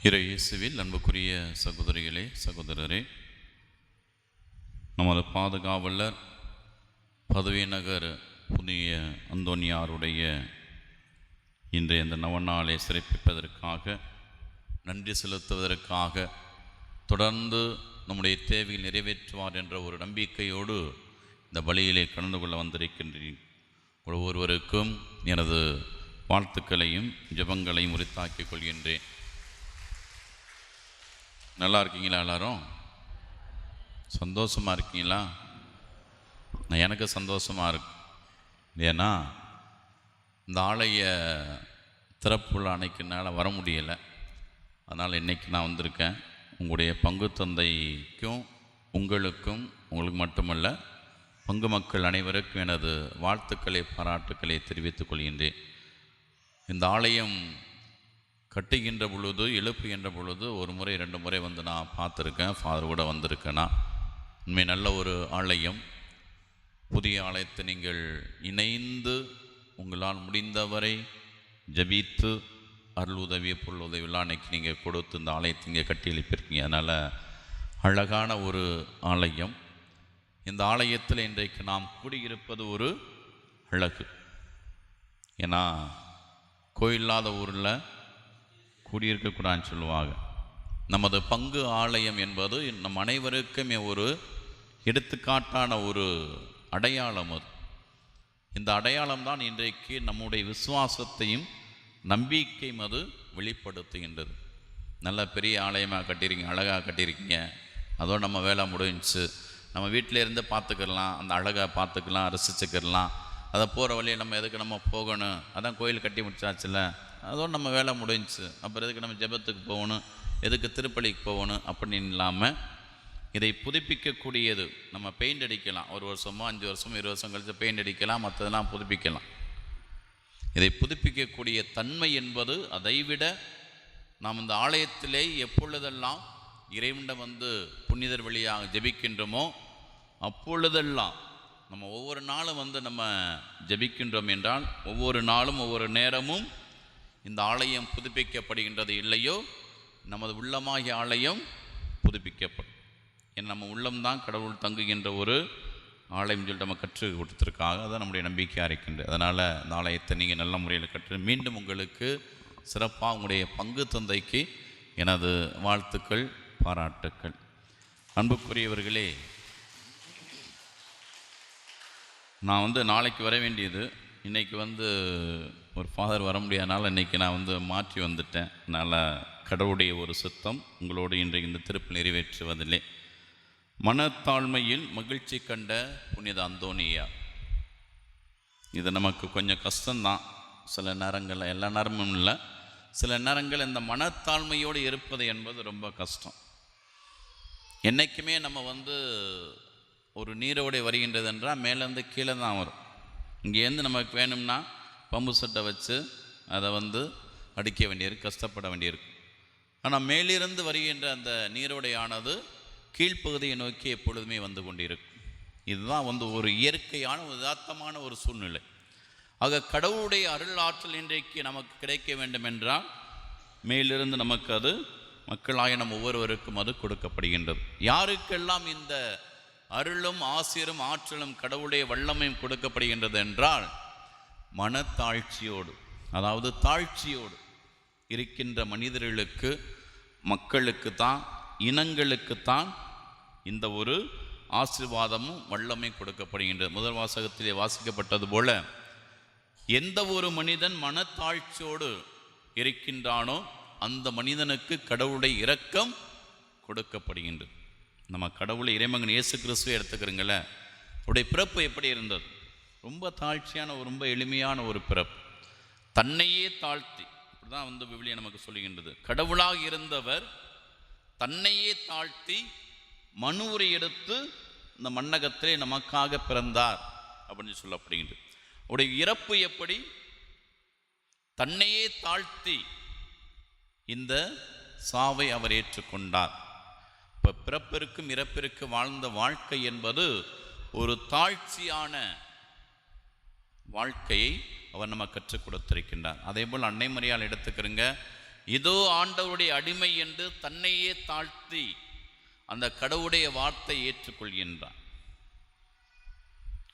இறை இயேசுவில் அன்புக்குரிய சகோதரிகளே சகோதரரே, நமது பாதுகாவலர் பதவி நகர் புதிய அந்தோனியாருடைய இன்றைய இந்த நவநாளை சிறப்பிப்பதற்காக, நன்றி செலுத்துவதற்காக, தொடர்ந்து நம்முடைய தேவையை நிறைவேற்றுவார் என்ற ஒரு நம்பிக்கையோடு இந்த பலியிலே கலந்து கொள்ள வந்திருக்கின்றேன். ஒவ்வொருவருக்கும் எனது வாழ்த்துக்களையும் ஜெபங்களையும் உரித்தாக்கிக் கொள்கின்றேன். நல்லா இருக்கீங்களா? எல்லாரும் சந்தோஷமாக இருக்கீங்களா? எனக்கு சந்தோஷமாக இருக்கு. ஏன்னா இந்த ஆலய திறப்புள்ள அன்னைக்கு என்னால் வர முடியலை. அதனால் இன்றைக்கி நான் வந்திருக்கேன். உங்களுடைய பங்கு தந்தைக்கும் உங்களுக்கு மட்டுமல்ல, பங்கு மக்கள் அனைவருக்கும் எனது வாழ்த்துக்களை பாராட்டுக்களை தெரிவித்துக் கொள்கின்றேன். இந்த ஆலயம் கட்டுகின்ற பொழுது, எழுப்புகின்ற பொழுது ஒரு முறை 2 முறை வந்து நான் பார்த்துருக்கேன். ஃபாதர் கூட வந்திருக்கேன்னா. உண்மை நல்ல ஒரு ஆலயம். புதிய ஆலயத்தை நீங்கள் இணைந்து உங்களால் முடிந்தவரை ஜபித்து அருள் உதவி பொருள் உதவியெல்லாம் அன்றைக்கி நீங்கள் கொடுத்து இந்த ஆலயத்தை இங்கே கட்டி எழுப்பியிருக்கீங்க. அதனால் அழகான ஒரு ஆலயம். இந்த ஆலயத்தில் இன்றைக்கு நாம் கூடியிருப்பது ஒரு அழகு. ஏன்னா கோயில்லாத ஊரில் கூடியிருக்கக்கூடாதுன்னு சொல்லுவாங்க. நமது பங்கு ஆலயம் என்பது நம் அனைவருக்குமே ஒரு எடுத்துக்காட்டான ஒரு அடையாளம். அது இந்த அடையாளம் தான் இன்றைக்கு நம்முடைய விசுவாசத்தையும் நம்பிக்கையும் அது வெளிப்படுத்துகின்றது. நல்ல பெரிய ஆலயமாக கட்டியிருக்கீங்க, அழகாக கட்டியிருக்கீங்க. அதோடு நம்ம வேலை முடிஞ்சிச்சு, நம்ம வீட்டில் இருந்து பார்த்துக்கலாம், அந்த அழகாக பார்த்துக்கலாம், ரசிச்சுக்கிடலாம். அதை போகிற வழியை நம்ம எதுக்கு நம்ம போகணும்? அதான் கோயில் கட்டி முடிச்சாச்சுல, அதோடு நம்ம வேலை முடிஞ்சிச்சு. அப்புறம் எதுக்கு நம்ம ஜெபத்துக்கு போகணும், எதுக்கு திருப்பலிக்கு போகணும் அப்படின்னு இல்லாமல் இதை புதுப்பிக்கக்கூடியது. நம்ம பெயிண்ட் அடிக்கலாம், 1 வருஷமோ 5 வருஷமோ 20 வருஷம் கழித்து பெயிண்ட் அடிக்கலாம், மற்றதெல்லாம் புதுப்பிக்கலாம். இதை புதுப்பிக்கக்கூடிய தன்மை என்பது, அதைவிட நாம் இந்த ஆலயத்திலே எப்பொழுதெல்லாம் இறைவனிடம் வந்து புனிதர் வழியாக ஜெபிக்கின்றோமோ அப்பொழுதெல்லாம், நம்ம ஒவ்வொரு நாளும் வந்து நம்ம ஜெபிக்கின்றோம் என்றால், ஒவ்வொரு நாளும் ஒவ்வொரு நேரமும் இந்த ஆலயம் புதுப்பிக்கப்படுகின்றது. இல்லையோ நமது உள்ளமாகிய ஆலயம் புதுப்பிக்கப்படும். ஏன்னா நம்ம உள்ளம்தான் கடவுள் தங்குகின்ற ஒரு ஆலயம் சொல்லிட்டு நம்ம கற்று கொடுத்துருக்காங்க. அதான் நம்முடைய நம்பிக்கையாக இருக்கின்றது. அதனால் இந்த ஆலயத்தை நீங்கள் நல்ல முறையில் கற்று மீண்டும் உங்களுக்கு சிறப்பாக உங்களுடைய பங்கு தந்தைக்கு எனது வாழ்த்துக்கள் பாராட்டுக்கள். அன்புக்குரியவர்களே, நான் வந்து நாளைக்கு வர வேண்டியது, இன்றைக்கி வந்து ஒரு ஃபாதர் வர முடியாதனால இன்றைக்கி நான் வந்து மாற்றி வந்துட்டேன். அதனால் கடவுளுடைய ஒரு சித்தம் உங்களோடு இன்றைக்கு இந்த திருப்பி நிறைவேற்றுவதில்லை. மனத்தாழ்மையில் மகிழ்ச்சி கண்ட புனித அந்தோனியா. இது நமக்கு கொஞ்சம் கஷ்டம்தான் சில நேரங்களில், எல்லா நேரமும் இல்லை. சில நேரங்கள் இந்த மனத்தாழ்மையோடு இருப்பது என்பது ரொம்ப கஷ்டம். என்றைக்குமே நம்ம வந்து ஒரு நீரோடை வருகின்றது என்றால் மேலேருந்து கீழே தான் வரும். இங்கேருந்து நமக்கு வேணும்னா பம்பு சட்டை வச்சு அதை வந்து அடிக்க வேண்டியிருக்கு, கஷ்டப்பட வேண்டியிருக்கு. ஆனால் மேலிருந்து வருகின்ற அந்த நீரோடையானது கீழ்ப்பகுதியை நோக்கி எப்பொழுதுமே வந்து கொண்டிருக்கும். இதுதான் வந்து ஒரு இயற்கையான உதார்த்தமான ஒரு சூழ்நிலை. ஆக கடவுளுடைய அருள் ஆற்றல் இன்றைக்கு நமக்கு கிடைக்க வேண்டும் என்றால் மேலிருந்து நமக்கு அது மக்களாய நம் ஒவ்வொருவருக்கும் அது கொடுக்கப்படுகின்றது. யாருக்கெல்லாம் இந்த அருளும் ஆசிரும் ஆற்றலும் கடவுளுடைய வல்லமையும் கொடுக்கப்படுகின்றது என்றால், மனத்தாழ்ச்சியோடு, அதாவது தாழ்ச்சியோடு இருக்கின்ற மனிதர்களுக்கு, மக்களுக்கு தான், இனங்களுக்குத்தான் இந்த ஒரு ஆசீர்வாதமும் வல்லமை கொடுக்கப்படுகின்றது. முதல் வாசகத்திலே வாசிக்கப்பட்டது போல, எந்த ஒரு மனிதன் மனத்தாழ்ச்சியோடு இருக்கின்றானோ அந்த மனிதனுக்கு கடவுளுடைய இரக்கம் கொடுக்கப்படுகின்றது. நம்ம கடவுளை இறைமகன் இயேசு கிறிஸ்துவை எடுத்துக்கிறோங்கள, அவருடைய பிறப்பு எப்படி இருந்தது? ரொம்ப தாழ்ச்சியான, ரொம்ப எளிமையான ஒரு பிறப்பு. தன்னையே தாழ்த்தி, இப்படிதான் வந்து விவிலியம் நமக்கு சொல்லுகின்றது. கடவுளாக இருந்தவர் தன்னையே தாழ்த்தி மனுவுரை எடுத்து இந்த மண்ணகத்திலே நமக்காக பிறந்தார் அப்படின்னு சொல்லப்படுகின்றது. அவருடைய இறப்பு எப்படி? தன்னையே தாழ்த்தி இந்த சாவை அவர் ஏற்றுக்கொண்டார். இப்போ பிறப்பிற்கும் இறப்பிற்கு வாழ்ந்த வாழ்க்கை என்பது ஒரு தாழ்ச்சியான வாழ்க்கையை அவர் நம்ம கற்றுக் கொடுத்திருக்கின்றார். அதே போல் அன்னை மரியாள் எடுத்துக்கிறங்க, இதோ ஆண்டவருடைய அடிமை என்று தன்னையே தாழ்த்தி அந்த கடவுளுடைய வார்த்தை ஏற்றுக்கொள்கின்றான்.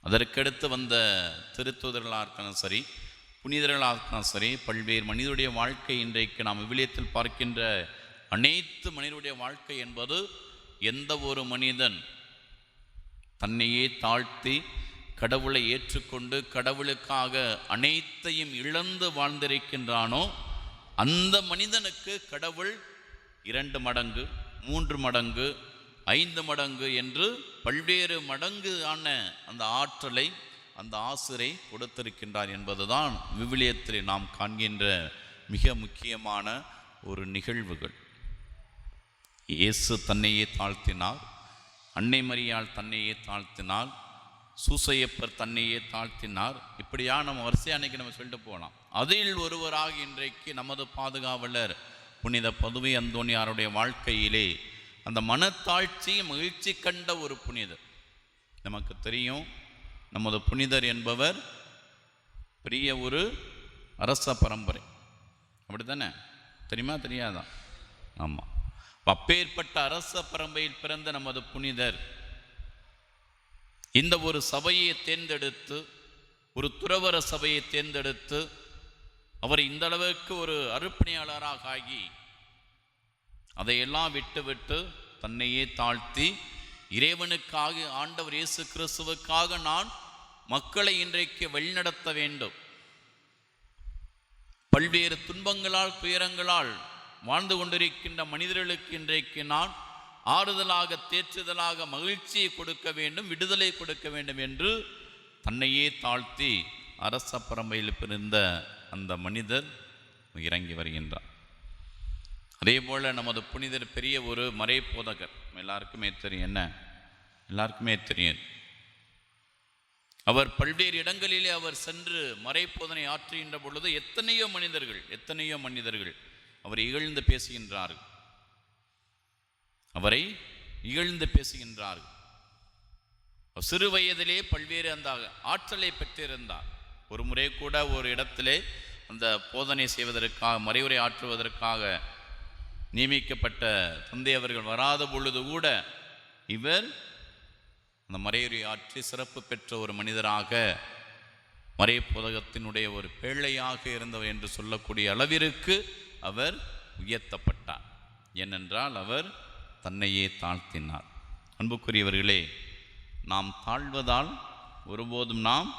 அதற்கடுத்து வந்த திருத்தூதர்களாக இருக்கணும் சரி, புனிதர்களாக இருக்கணும் சரி, பல்வேறு மனிதனுடைய வாழ்க்கை இன்றைக்கு நாம் விவிலியத்தில் பார்க்கின்ற அனைத்து மனிதனுடைய வாழ்க்கை என்பது எந்த ஒரு மனிதன் தன்னையே தாழ்த்தி கடவுளை ஏற்றுக்கொண்டு கடவுளுக்காக அனைத்தையும் இழந்து வாழ்ந்திருக்கின்றானோ அந்த மனிதனுக்கு கடவுள் 2 மடங்கு 3 மடங்கு 5 மடங்கு என்று பல்வேறு மடங்கு ஆன அந்த ஆற்றலை அந்த ஆசிரை கொடுத்திருக்கின்றார் என்பதுதான் விவிலியத்தில் நாம் காண்கின்ற மிக முக்கியமான ஒரு நிகழ்வுகள். இயேசு தன்னையே தாழ்த்தினார், அன்னை மரியாள் தன்னையே தாழ்த்தினார், சூசையப்பர் தன்னையே தாழ்த்தினார். இப்படியா நம்ம வரிசையாக அன்னைக்கு நம்ம சொல்லிட்டு போகலாம். அதில் ஒருவராக இன்றைக்கு நமது பாதுகாவலர் புனித பதுவை அந்தோணியாருடைய வாழ்க்கையிலே அந்த மனத்தாழ்ச்சி மகிழ்ச்சி கண்ட ஒரு புனிதர். நமக்கு தெரியும், நமது புனிதர் என்பவர் பெரிய ஒரு அரச பரம்பரை, அப்படி தானே? தெரியுமா தெரியாதா? ஆமாம். அப்பேற்பட்ட அரச பரம்பரையில் பிறந்த நமது புனிதர் இந்த ஒரு சபையை தேர்ந்தெடுத்து, ஒரு துறவற சபையை தேர்ந்தெடுத்து, அவர் இந்த அளவுக்கு ஒரு அர்ப்பணியாளராக ஆகி அதையெல்லாம் விட்டு தன்னையே தாழ்த்தி இறைவனுக்காக, ஆண்டவர் இயேசு கிறிஸ்துவுக்காக நான் மக்களை இன்றைக்கு வழிநடத்த வேண்டும், பல்வேறு துன்பங்களால் துயரங்களால் வாழ்ந்து கொண்டிருக்கின்ற மனிதர்களுக்கு இன்றைக்கு நான் ஆறுதலாக, தேற்றுதலாக, மகிழ்ச்சியை கொடுக்க வேண்டும், விடுதலை கொடுக்க வேண்டும் என்று தன்னையே தாழ்த்தி அரச பரம்பரையில் பிறந்த அந்த மனிதர் இறங்கி வருகின்றார். அதே போல நமது புனிதர் பெரிய ஒரு மறை போதகர். எல்லாருக்குமே தெரியும், என்ன எல்லாருக்குமே தெரியும். அவர் பல்வேறு இடங்களிலே அவர் சென்று மறைப்போதனை ஆற்றுகின்ற பொழுது எத்தனையோ மனிதர்கள் அவரை இகழ்ந்து பேசுகின்றார்கள், அவரை இகழ்ந்து பேசுகின்றார்கள். சிறு வயதிலே பல்வேறு அந்த ஆற்றலை பெற்றிருந்தார். ஒரு முறை கூட ஒரு இடத்திலே அந்த போதனை செய்வதற்காக, மறைவுரை ஆற்றுவதற்காக நியமிக்கப்பட்ட தந்தை அவர்கள் வராத பொழுது கூட இவர் அந்த மறைவுரை ஆற்றி சிறப்பு பெற்ற ஒரு மனிதராக, மறை புதகத்தினுடைய ஒரு பேழையாக இருந்தவர் என்று சொல்லக்கூடிய அளவிற்கு அவர் உயர்த்தப்பட்டார். ஏனென்றால் அவர் தன்னையே தாழ்த்தினார். அன்புக்குரியவர்களே, நாம் தாழ்வதால் ஒருபோதும் நாம்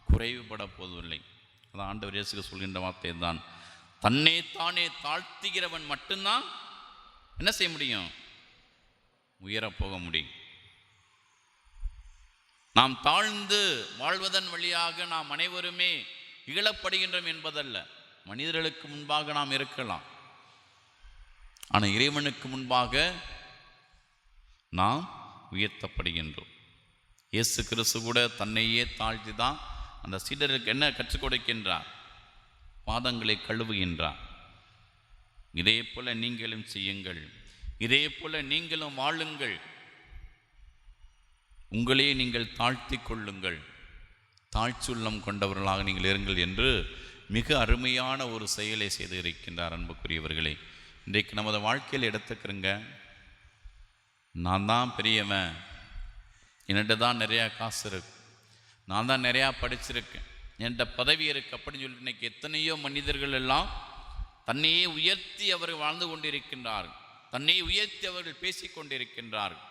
குறைவுபட போவதில்லை. அதான் ஆண்டவர் இயேசு சொல்கின்ற வார்த்தை தான், தன்னை தானே தாழ்த்துகிறவன் மட்டும்தான் என்ன செய்ய முடியும்? உயரப்போக முடியும். நாம் தாழ்ந்து வாழ்வதன் வழியாக நாம் அனைவருமே இகழப்படுகின்றோம் என்பதல்ல. மனிதர்களுக்கு முன்பாக நாம் இருக்கலாம், ஆனால் இறைவனுக்கு முன்பாக நாம் உயர்த்தப்படுகின்றோம். இயேசு கிறிஸ்து கூட தன்னையே தாழ்த்தி தான் அந்த சீடருக்கு என்ன கற்றுக் கொடுக்கின்றார்? பாதங்களை கழுவுகின்றார். இதே போல நீங்களும் செய்யுங்கள், இதே போல நீங்களும் வாழுங்கள், உங்களே நீங்கள் தாழ்த்தி கொள்ளுங்கள், தாழ்ச்சுள்ளம் கொண்டவர்களாக நீங்கள் இருங்கள் என்று மிக அருமையான ஒரு செயலை செய்து இருக்கின்றார். அன்புக்குரியவர்களே, இன்றைக்கு நமது வாழ்க்கையில் எடுத்துக்கிறங்க, நான் தான் பெரியவன், என்கிட்ட தான் நிறையா காசு இருக்கு, நான் தான் நிறையா படிச்சிருக்கேன், என்கிட்ட பதவி இருக்கு அப்படின்னு சொல்லிட்டு இன்றைக்கி எத்தனையோ மனிதர்கள் எல்லாம் தன்னையே உயர்த்தி அவர்கள் வாழ்ந்து கொண்டிருக்கின்றார்கள், தன்னையே உயர்த்தி அவர்கள் பேசி கொண்டிருக்கின்றார்கள்.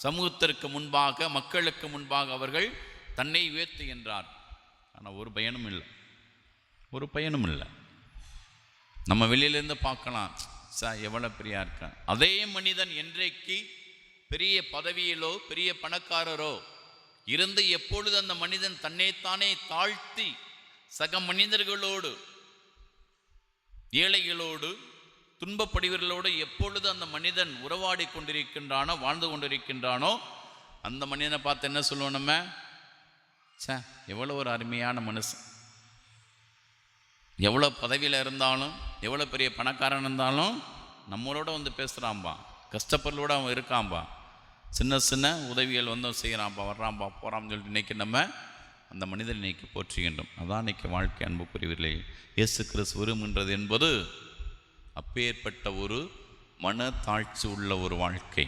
சமூகத்திற்கு முன்பாக, மக்களுக்கு முன்பாக அவர்கள் தன்னை உயர்த்துகின்றார். ஆனால் ஒரு பயனும் இல்லை. நம்ம வெளியிலேருந்து பார்க்கலாம், எவ்வளோ பெரியா இருக்கான். அதே மனிதன் என்றைக்கு பெரிய பதவியிலோ பெரிய பணக்காரரோ இருந்து எப்பொழுது அந்த மனிதன் தன்னைத்தானே தாழ்த்தி சக மனிதர்களோடு, ஏழைகளோடு, துன்பப்படுவர்களோடு எப்பொழுது அந்த மனிதன் உறவாடி கொண்டிருக்கின்றானோ, வாழ்ந்து கொண்டிருக்கின்றானோ, அந்த மனிதனை பார்த்து என்ன சொல்லுவோம் நம்ம? எவ்வளோ ஒரு அருமையான மனுஷன், எவ்வளோ பதவியில் இருந்தாலும், எவ்வளோ பெரிய பணக்காரன் இருந்தாலும் நம்மளோட வந்து பேசுகிறான்பா, கஷ்டப்படலோடு அவன் இருக்கான்பா, சின்ன சின்ன உதவிகள் வந்து செய்கிறான்பா, வர்றான்பா, போகிறான்னு சொல்லிட்டு இன்றைக்கி நம்ம அந்த மனிதனை இன்றைக்கி போற்றுகின்றோம். அதான் இன்றைக்கி வாழ்க்கை. அன்புக்குரியவர்களே, இயேசு கிறிஸ்து விரும்புகின்றது என்பது அப்பேற்பட்ட ஒரு மனத்தாழ்ச்சி உள்ள ஒரு வாழ்க்கை.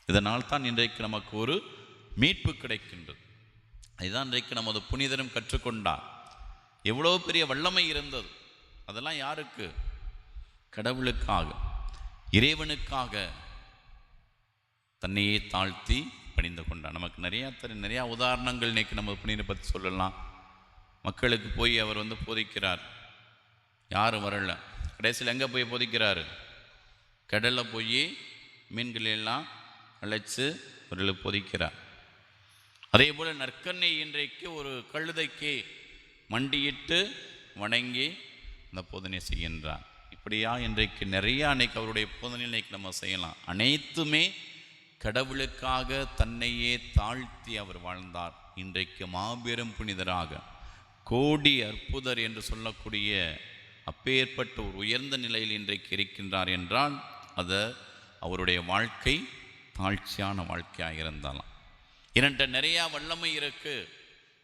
இதனால் தான் இன்றைக்கு நமக்கு ஒரு மீட்பு கிடைக்கின்றது. இதுதான் இன்றைக்கு நமது புனிதரும் கற்றுக்கொண்டார். எவ்வளோ பெரிய வல்லமை இருந்தது. அதெல்லாம் யாருக்கு? கடவுளுக்காக, இறைவனுக்காக தன்னையே தாழ்த்தி பணிந்து கொண்டார். நமக்கு நிறையா உதாரணங்கள் இன்றைக்கி நம்ம புனிதரை பற்றி சொல்லலாம். மக்களுக்கு போய் அவர் போதிக்கிறார், யாரும் வரல. கடைசியில் எங்கே போய் போதிக்கிறாரு? கடலில் போய் மீன்களெல்லாம் அழைச்சு அவர்களுக்கு போதிக்கிறார். அதே போல் நற்கண்ணை இன்றைக்கு ஒரு கழுதைக்கு மண்டியிட்டு வணங்கி அந்த போதனை செய்கின்றார். இப்படியா இன்றைக்கு நிறையா அன்னைக்கு அவருடைய போதனை இன்னைக்கு நம்ம செய்யலாம். அனைத்துமே கடவுளுக்காக தன்னையே தாழ்த்தி அவர் வாழ்ந்தார். இன்றைக்கு மாபெரும் புனிதராக கோடி அற்புதர் என்று சொல்லக்கூடிய அப்பேற்பட்ட ஒரு உயர்ந்த நிலையில் இன்றைக்கு இருக்கின்றார் என்றால் அது அவருடைய வாழ்க்கை தாழ்ச்சியான வாழ்க்கையாக இருந்தாலாம். என்கிட்ட நிறையா வல்லமை இருக்குது,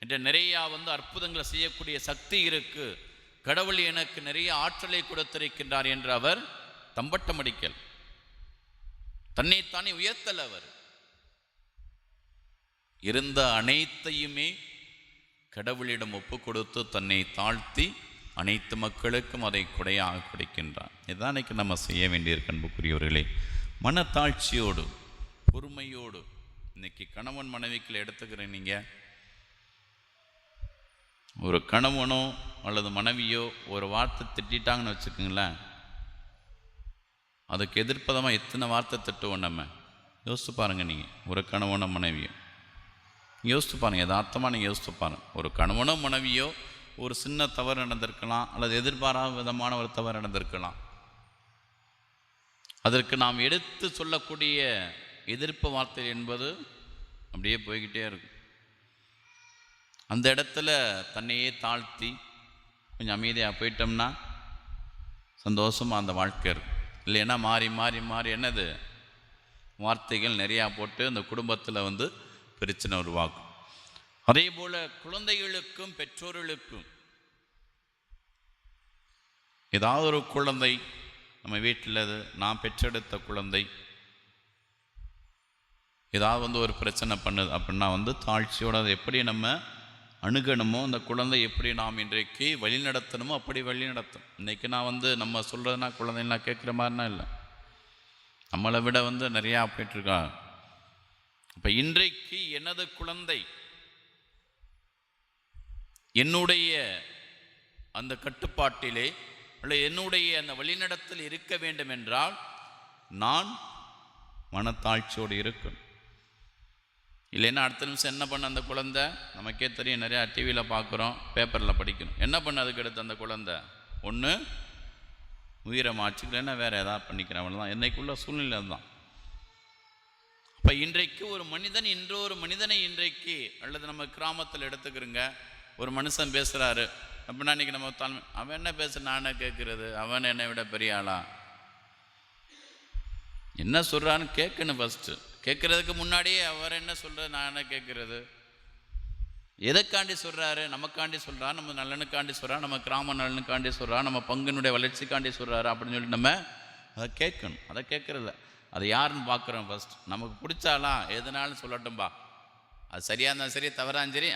என்கிட்ட நிறையா அற்புதங்களை செய்யக்கூடிய சக்தி இருக்குது, கடவுள் எனக்கு நிறைய ஆற்றலை கொடுத்திருக்கின்றார் என்று அவர் தம்பட்டம் அடிக்கல், தன்னைத்தானே உயர்த்தல். அவர் இருந்த அனைத்தையுமே கடவுளிடம் ஒப்பு கொடுத்து தன்னை தாழ்த்தி அனைத்து மக்களுக்கும் அதை கொடையாக கொடுக்கின்றார். இதுதான் நம்ம செய்ய வேண்டியிருக்க அன்புக்குரியவர்களே. மனத்தாழ்ச்சியோடு பொறுமையோடு இன்னைக்கு கணவன் மனைவிக்குள்ள எடுத்துக்கிறேன். நீங்கள் ஒரு கணவனோ அல்லது மனைவியோ ஒரு வார்த்தை திட்டாங்கன்னு வச்சுக்கோங்களேன், அதுக்கு எதிர்ப்பதமாக எத்தனை வார்த்தை திட்டுவோம் நம்ம. யோசித்து பாருங்கள். நீங்கள் ஒரு கணவனோ மனைவியோ யோசித்து பாருங்கள், யதார்த்தமாக நீங்கள் யோசித்து பாருங்கள். ஒரு கணவனோ மனைவியோ ஒரு சின்ன தவறு நடந்திருக்கலாம், அல்லது எதிர்பாராத விதமான ஒரு தவறு நடந்திருக்கலாம். அதற்கு நாம் எடுத்து சொல்லக்கூடிய எதிர்ப்பு வார்த்தை என்பது அப்படியே போய்கிட்டே இருக்கும். அந்த இடத்துல தன்னையே தாழ்த்தி கொஞ்சம் அமைதியாக போயிட்டோம்னா சந்தோஷமாக அந்த வாழ்க்கை இருக்கும். இல்லைன்னா மாறி மாறி மாறி என்னது வார்த்தைகள் நிறையா போட்டு அந்த குடும்பத்தில் பிரச்சனை உருவாக்கும். அதே போல் குழந்தைகளுக்கும் பெற்றோர்களுக்கும் ஏதாவது ஒரு குழந்தை நம்ம வீட்டில் நான் பெற்றெடுத்த குழந்தை ஏதாவது ஒரு பிரச்சனை பண்ணுது அப்படின்னா தாழ்ச்சியோடு அதை எப்படி நம்ம அணுகணுமோ, அந்த குழந்தை எப்படி நாம் இன்றைக்கு வழி நடத்தணுமோ அப்படி வழி நடத்தணும். இன்றைக்கி நான் நம்ம சொல்கிறதுனா குழந்தைலாம் கேட்குற மாதிரினா இல்லை, நம்மளை விட நிறையா போயிட்டுருக்கா. இப்போ இன்றைக்கு எனது குழந்தை என்னுடைய அந்த கட்டுப்பாட்டிலே அல்ல என்னுடைய அந்த வழிநடத்தல் இருக்க வேண்டும் என்றால் நான் மனத்தாழ்ச்சியோடு இருக்கணும். இல்லைன்னா அடுத்த நிமிஷம் என்ன பண்ண அந்த குழந்தை நமக்கே தெரியும், நிறையா டிவியில் பார்க்குறோம், பேப்பரில் படிக்கணும். என்ன பண்ண அதுக்கு எடுத்து அந்த குழந்தை ஒன்று உயிரை மாற்றிக்கலன்னா வேறு ஏதாவது பண்ணிக்கிறவன் தான் என்னைக்குள்ள சூழ்நிலை தான். இப்போ இன்றைக்கு ஒரு மனிதன் இன்னொரு மனிதனை இன்றைக்கு அல்லது நம்ம கிராமத்தில் எடுத்துக்கிறோங்க, ஒரு மனுஷன் பேசுகிறாரு அப்படின்னா இன்றைக்கி நம்ம அவன் என்ன பேச நானே கேட்குறது, அவன் என்னை விட பெரிய ஆளா, என்ன சொல்கிறான்னு கேட்கணும். ஃபஸ்ட்டு கேட்குறதுக்கு முன்னாடியே அவர் என்ன சொல்கிறார் நான் என்ன கேட்குறது, எதைக்காண்டி சொல்கிறாரு, நமக்காண்டி சொல்கிறார், நம்ம நலனுக்காண்டி சொல்கிறார், நம்ம கிராம நலனுக்காண்டி சொல்கிறார், நம்ம பங்குனுடைய வளர்ச்சிக்காண்டி சொல்கிறாரு அப்படின்னு சொல்லி நம்ம அதை கேட்கணும். அதை கேட்குறதில்ல, அதை யாருன்னு பார்க்குறோம். ஃபஸ்ட் நமக்கு பிடிச்சாலாம் எதுனாலும் சொல்லட்டும்பா, அது சரியாக இருந்தாலும் சரி தவறாக சரி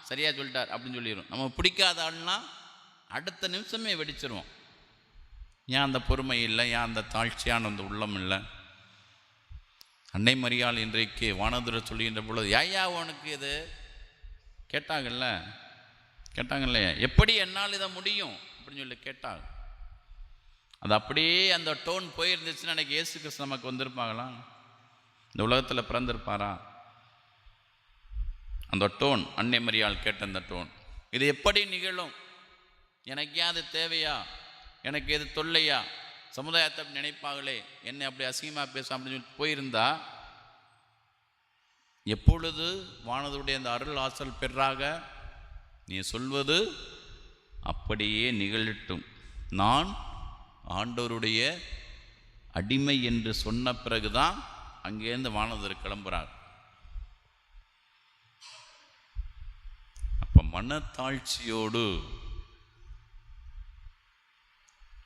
சரியாக சொல்லிட்டார் அப்படின்னு சொல்லிடுவோம். நம்ம பிடிக்காத ஆள்னா அடுத்த நிமிஷமே வெடிச்சிருவோம். ஏன் அந்த பொறுமை இல்லை, ஏன் அந்த தாழ்ச்சியான அந்த உள்ளம் இல்லை. அன்னை மரியாள் இன்றைக்கு வானதுரை சொல்லுகின்ற பொழுது ஏயா உனக்கு இது கேட்டாங்கல்ல, எப்படி என்னால் இதை முடியும் அப்படின்னு சொல்லி கேட்டாங்க. அது அப்படியே அந்த டோன் போயிருந்துச்சுன்னா அன்றைக்கி இயேசு கிறிஸ்து நமக்கு வந்திருப்பாங்களா, இந்த உலகத்தில் பிறந்திருப்பாரா? அந்த டோன், அன்னை மரியாள் கேட்ட அந்த டோன், இது எப்படி நிகழும், எனக்கு ஏன் அது தேவையா, எனக்கு எது தொல்லையா, சமுதாயத்தை நினைப்பாங்களே என்னை அப்படி அசிங்கமாக பேச அப்படின்னு சொல்லி போயிருந்தா எப்பொழுது வானதுடைய அந்த அருள் ஆற்றல் பெறாக நீ சொல்வது அப்படியே நிகழட்டும், நான் ஆண்டவருடைய அடிமை என்று சொன்ன பிறகுதான் அங்கேருந்து வானதர் கிளம்புறார். அப்போ மனத்தாழ்ச்சியோடு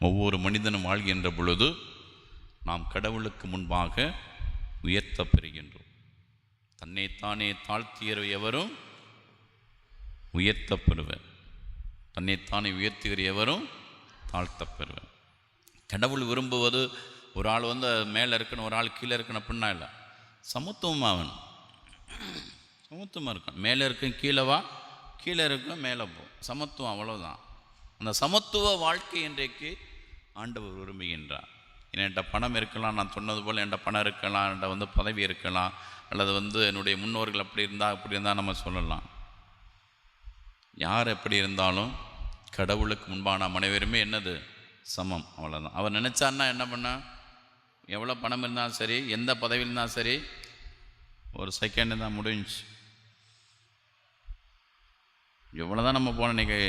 ஒவ்வொரு மனிதனும் வாழ்கின்ற பொழுது நாம் கடவுளுக்கு முன்பாக உயர்த்தப் பெறுகின்றோம். தன்னைத்தானே தாழ்த்தியர் எவரும் உயர்த்தப் பெறுவர், தன்னைத்தானே உயர்த்துகிற எவரும் தாழ்த்தப் பெறுவர். கடவுள் விரும்புவது ஒரு ஆள் மேலே இருக்கணும், ஒரு ஆள் கீழே இருக்கணும் அப்படின்னா இல்லை. சமத்துவம், அவன் சமத்துவமாக இருக்கான். மேலே இருக்கும் கீழே வா, கீழே இருக்கும் மேலே போ, சமத்துவம், அவ்வளோதான். அந்த சமத்துவ வாழ்க்கை இன்றைக்கு ஆண்டவர் விரும்புகின்றார். என்கிட்ட பணம் இருக்கலாம், நான் சொன்னது போல் என்கிட்ட பணம் இருக்கலாம், என்கிட்ட பதவி இருக்கலாம், அல்லது என்னுடைய முன்னோர்கள் அப்படி இருந்தால் நம்ம சொல்லலாம். யார் எப்படி இருந்தாலும் கடவுளுக்கு முன்பான அனைவருமே என்னது சமம், அவ்வளோதான். அவர் நினச்சார்னா என்ன பண்ண, எவ்வளோ பணம் இருந்தாலும் சரி, எந்த பதவியில் இருந்தாலும் சரி, ஒரு செகண்டு தான் முடிஞ்சு. எவ்வளோ தான் நம்ம போன இன்றைக்கி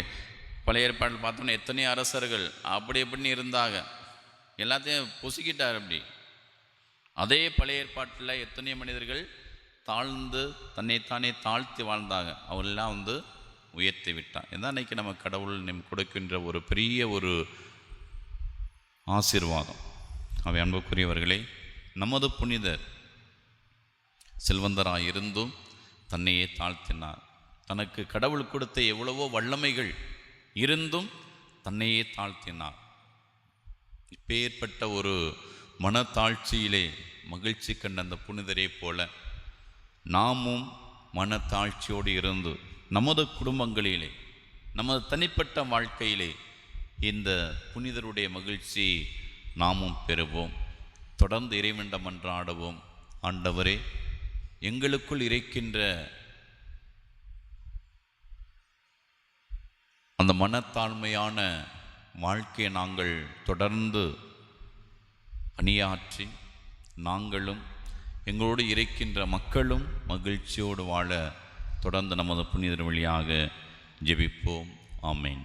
பழைய ஏற்பாட்டில் பார்த்தோன்னா எத்தனையோ அரசர்கள் அப்படி எப்படின்னு இருந்தாங்க, எல்லாத்தையும் பொசுக்கிட்டார். அப்படி அதே பழைய ஏற்பாட்டில் எத்தனையோ மனிதர்கள் தாழ்ந்து தன்னைத்தானே தாழ்த்தி வாழ்ந்தாங்க, அவரெல்லாம் உயர்த்தி விட்டான். இதுதான் இன்றைக்கி நம்ம கடவுள் கொடுக்கின்ற ஒரு பெரிய ஒரு ஆசீர்வாதம். அவை அன்புக்குரியவர்களே, நமது புனிதர் செல்வந்தராக இருந்தும் தன்னையே தாழ்த்தினார். தனக்கு கடவுள் கொடுத்த எவ்வளவோ வல்லமைகள் இருந்தும் தன்னையே தாழ்த்தினார். இப்பேற்பட்ட ஒரு மனத்தாழ்ச்சியிலே மகிழ்ச்சி கண்ட அந்த புனிதரை போல நாமும் மனத்தாழ்ச்சியோடு இருந்து நமது குடும்பங்களிலே, நமது தனிப்பட்ட வாழ்க்கையிலே இந்த புனிதருடைய மகிழ்ச்சி நாமும் பெறுவோம். தொடர்ந்து இறைவனிடம் மன்றாடுவோம். ஆண்டவரே, எங்களுக்குள் இருக்கின்ற அந்த மனத்தாழ்மையான வாழ்க்கையை நாங்கள் தொடர்ந்து பணியாற்றி நாங்களும் எங்களோடு இருக்கின்ற மக்களும் மகிழ்ச்சியோடு வாழ தொடர்ந்து நமது புனிதர் வழியாக ஜெபிப்போம். ஆமேன்.